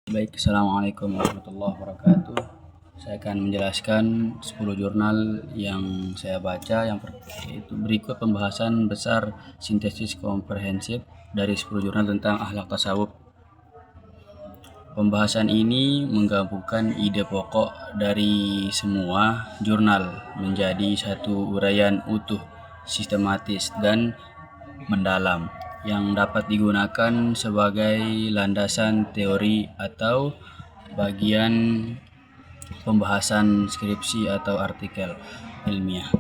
Baik, Assalamualaikum warahmatullahi wabarakatuh. Saya akan menjelaskan 10 jurnal yang saya baca. Itu berikut pembahasan besar sintesis komprehensif dari 10 jurnal tentang akhlak tasawuf. Pembahasan ini menggabungkan ide pokok dari semua jurnal menjadi satu uraian utuh, sistematis, dan mendalam yang dapat digunakan sebagai landasan teori atau bagian pembahasan skripsi atau artikel ilmiah.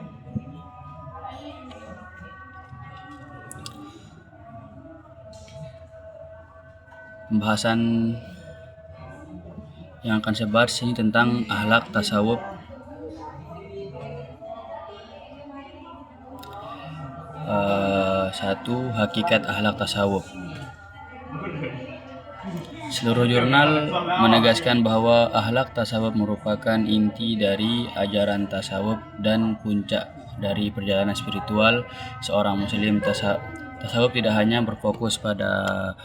Pembahasan yang akan saya bahas ini tentang akhlak tasawuf. Satu, hakikat akhlak tasawuf. Seluruh jurnal menegaskan bahwa akhlak tasawuf merupakan inti dari ajaran tasawuf dan puncak dari perjalanan spiritual seorang muslim. Tasawuf tidak hanya berfokus pada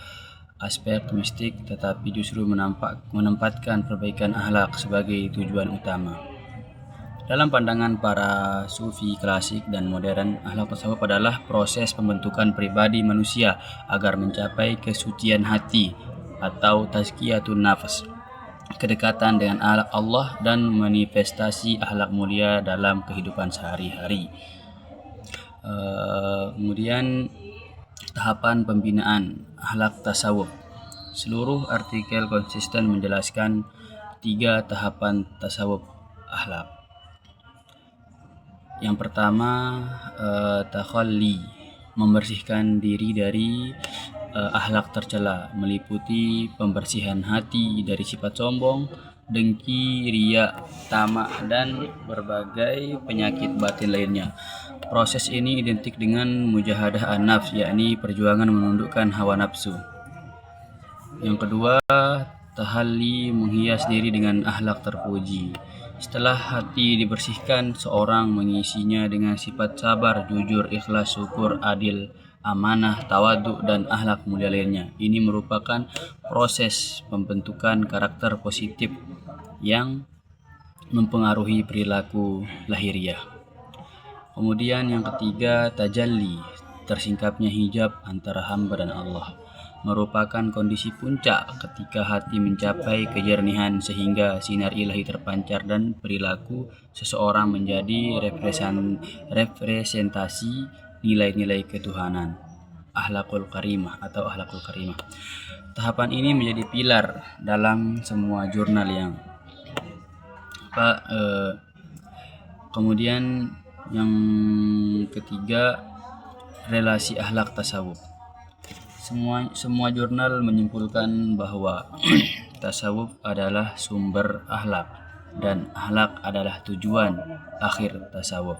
aspek mistik, tetapi justru menempatkan perbaikan akhlak sebagai tujuan utama. Dalam pandangan para sufi klasik dan modern, akhlak tasawuf adalah proses pembentukan pribadi manusia agar mencapai kesucian hati atau tazkiyatun nafs, kedekatan dengan Allah dan manifestasi akhlak mulia dalam kehidupan sehari-hari. Kemudian tahapan pembinaan akhlak tasawuf. Seluruh artikel konsisten menjelaskan 3 tahapan tasawuf akhlak. Yang pertama, takhalli, membersihkan diri dari akhlak tercela, meliputi pembersihan hati dari sifat sombong, dengki, riya, tamak, dan berbagai penyakit batin lainnya. Proses ini identik dengan mujahadah an-nafs, yakni perjuangan menundukkan hawa nafsu. Yang kedua, tahalli, menghias diri dengan akhlak terpuji. Setelah hati dibersihkan, seorang mengisinya dengan sifat sabar, jujur, ikhlas, syukur, adil, amanah, tawadhu, dan akhlak mulia lainnya. Ini merupakan proses pembentukan karakter positif yang mempengaruhi perilaku lahiriah. Kemudian yang ketiga, tajalli, tersingkapnya hijab antara hamba dan Allah, merupakan kondisi puncak ketika hati mencapai kejernihan sehingga sinar ilahi terpancar dan perilaku seseorang menjadi representasi nilai-nilai ketuhanan, akhlakul karimah atau akhlakul karimah. Tahapan ini menjadi pilar dalam semua jurnal yang kemudian yang ketiga, relasi akhlak tasawuf. Semua jurnal menyimpulkan bahwa tasawuf adalah sumber akhlak dan akhlak adalah tujuan akhir tasawuf.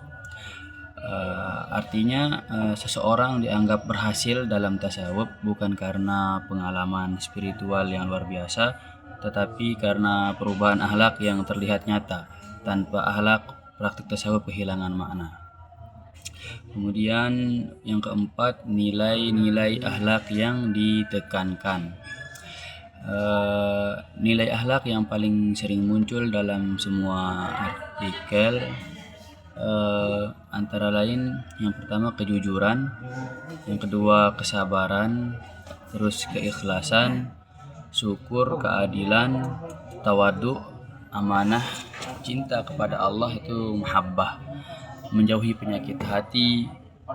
Artinya seseorang dianggap berhasil dalam tasawuf bukan karena pengalaman spiritual yang luar biasa, tetapi karena perubahan akhlak yang terlihat nyata. Tanpa akhlak, praktik tasawuf kehilangan makna. Kemudian yang keempat, nilai-nilai akhlak yang ditekankan. Nilai akhlak yang paling sering muncul dalam semua artikel antara lain yang pertama kejujuran, yang kedua kesabaran, terus keikhlasan, syukur, keadilan, tawadhu, amanah, cinta kepada Allah itu mahabbah, menjauhi penyakit hati.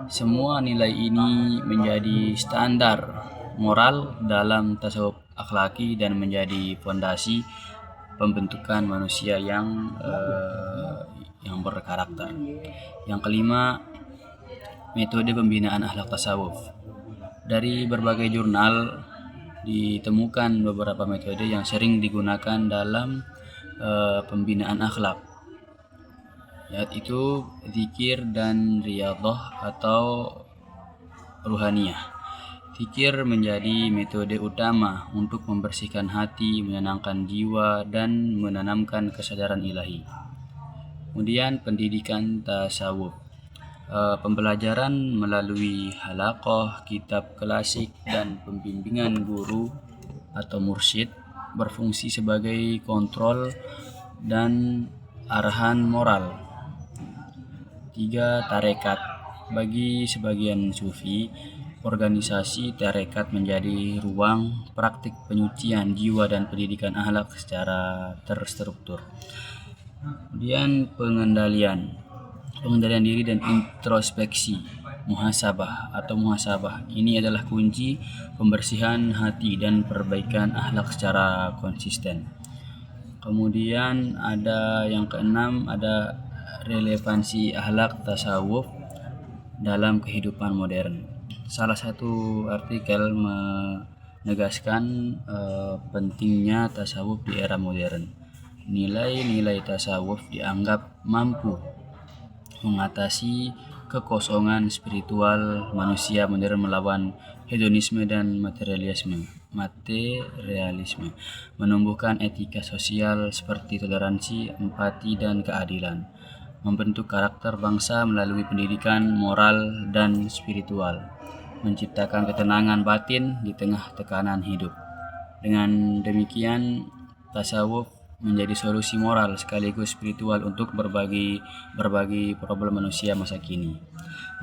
Semua nilai ini menjadi standar moral dalam tasawuf akhlaki dan menjadi fondasi pembentukan manusia yang berkarakter. Yang kelima, metode pembinaan akhlak tasawuf. Dari berbagai jurnal ditemukan beberapa metode yang sering digunakan dalam pembinaan akhlak, yaitu zikir dan riyadhah atau ruhaniyah. Zikir menjadi metode utama untuk membersihkan hati, menenangkan jiwa, dan menanamkan kesadaran ilahi. Kemudian pendidikan tasawuf, pembelajaran melalui halaqah, kitab klasik, dan pembimbingan guru atau mursyid berfungsi sebagai kontrol dan arahan moral. 3. Tarekat. Bagi sebagian sufi, organisasi tarekat menjadi ruang praktik penyucian jiwa dan pendidikan akhlak secara terstruktur. Kemudian pengendalian diri dan introspeksi, muhasabah. Ini adalah kunci pembersihan hati dan perbaikan akhlak secara konsisten. Kemudian ada yang keenam, ada relevansi akhlak tasawuf dalam kehidupan modern. Salah satu artikel menegaskan pentingnya tasawuf di era modern. Nilai-nilai tasawuf dianggap mampu mengatasi kekosongan spiritual manusia modern melawan hedonisme dan materialisme, menumbuhkan etika sosial seperti toleransi, empati, dan keadilan, membentuk karakter bangsa melalui pendidikan moral dan spiritual, menciptakan ketenangan batin di tengah tekanan hidup. Dengan demikian, tasawuf menjadi solusi moral sekaligus spiritual untuk berbagai problem manusia masa kini.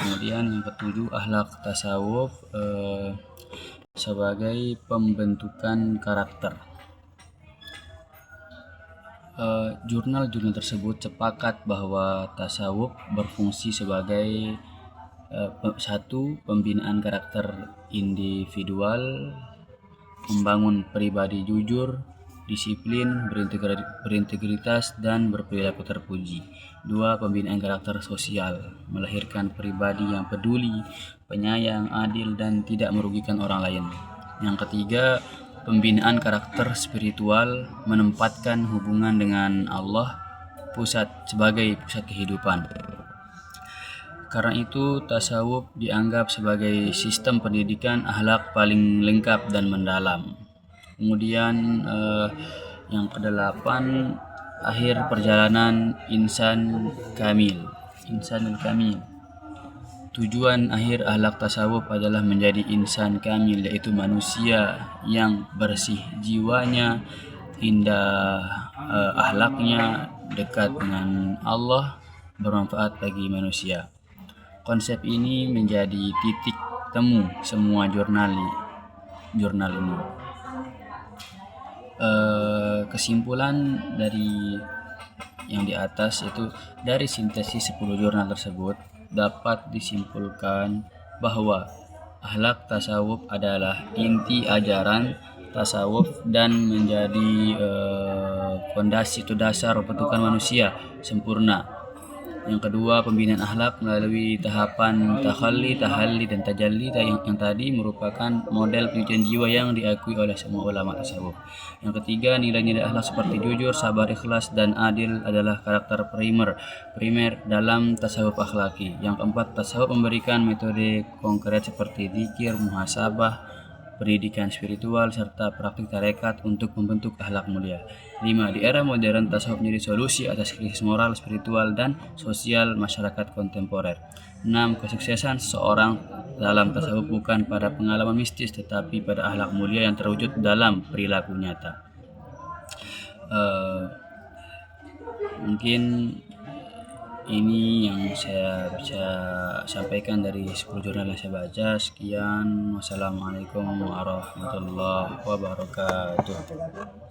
Kemudian yang ketujuh, akhlak tasawuf sebagai pembentukan karakter. Jurnal-jurnal tersebut sepakat bahwa tasawuf berfungsi sebagai satu, pembinaan karakter individual, membangun pribadi jujur, disiplin, berintegritas, dan berperilaku terpuji. 2. Pembinaan karakter sosial, melahirkan pribadi yang peduli, penyayang, adil, dan tidak merugikan orang lain. Yang ketiga, pembinaan karakter spiritual, menempatkan hubungan dengan Allah sebagai pusat kehidupan. Karena itu, tasawuf dianggap sebagai sistem pendidikan akhlak paling lengkap dan mendalam. Kemudian yang kedelapan, akhir perjalanan insanul kamil. Tujuan akhir akhlak tasawuf adalah menjadi insan kamil, yaitu manusia yang bersih jiwanya, indah akhlaknya, dekat dengan Allah, bermanfaat bagi manusia. Konsep ini menjadi titik temu semua jurnal ini. Kesimpulan dari yang di atas itu, dari sintesis 10 jurnal tersebut dapat disimpulkan bahwa akhlak tasawuf adalah inti ajaran tasawuf dan menjadi fondasi atau dasar pembentukan manusia sempurna. Yang kedua, pembinaan akhlak melalui tahapan tahalli, dan tajalli yang tadi merupakan model penyucian jiwa yang diakui oleh semua ulama tasawuf. Yang ketiga, nilai-nilai akhlak seperti jujur, sabar, ikhlas, dan adil adalah karakter primer dalam tasawuf akhlaki. Yang keempat, tasawuf memberikan metode konkret seperti zikir, muhasabah, pendidikan spiritual, serta praktik tarekat untuk membentuk akhlak mulia. 5. Di era modern, tasawuf menjadi solusi atas krisis moral, spiritual, dan sosial masyarakat kontemporer. 6. Kesuksesan seseorang dalam tasawuf bukan pada pengalaman mistis, tetapi pada akhlak mulia yang terwujud dalam perilaku nyata. Mungkin ini yang saya bisa sampaikan dari 10 jurnal yang saya baca. Sekian, wassalamualaikum warahmatullahi wabarakatuh.